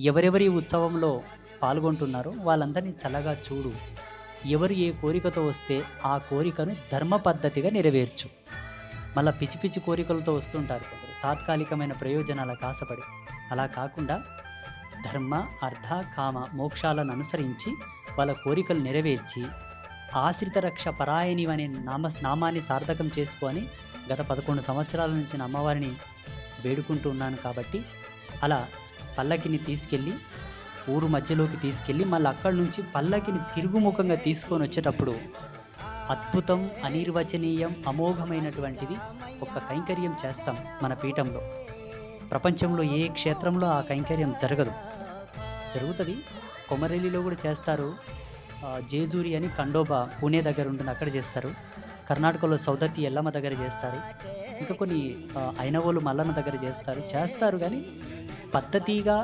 ఎవరెవరి ఉత్సవంలో పాల్గొంటున్నారో వాళ్ళందరినీ చల్లగా చూడు. ఎవరు ఏ కోరికతో వస్తే ఆ కోరికను ధర్మ పద్ధతిగా నెరవేర్చు. మళ్ళా పిచ్చి పిచ్చి కోరికలతో వస్తుంటారు కొందరు. తాత్కాలికమైన ప్రయోజనాలకు ఆశపడి. అలా కాకుండా ధర్మ, అర్థ, కామ మోక్షాలను అనుసరించి వాళ్ళ కోరికలు నెరవేర్చి ఆశ్రిత రక్ష పరాయణి అనే నామాన్ని సార్థకం చేసుకొని గత 11 సంవత్సరాల నుంచి నా అమ్మవారిని వేడుకుంటూ ఉన్నాను కాబట్టి అలా పల్లకిని తీసుకెళ్ళి ఊరు మధ్యలోకి తీసుకెళ్ళి మళ్ళీ అక్కడి నుంచి పల్లకిని తిరుగుముఖంగా తీసుకొని వచ్చేటప్పుడు అద్భుతం, అనిర్వచనీయం, అమోఘమైనటువంటిది ఒక కైంకర్యం చేస్తాం మన పీఠంలో. ప్రపంచంలో ఏ క్షేత్రంలో ఆ కైంకర్యం జరగదు. జరుగుతుంది. కొమరెల్లిలో కూడా చేస్తారు. జేజూరి అని ఖండోబా పూణే దగ్గర ఉంటుంది, అక్కడ చేస్తారు. కర్ణాటకలో సౌదత్తి ఎల్లమ్మ దగ్గర చేస్తారు. ఇంకా కొన్ని ఐనవోలు మల్లన్న దగ్గర చేస్తారు కానీ పద్ధతిగా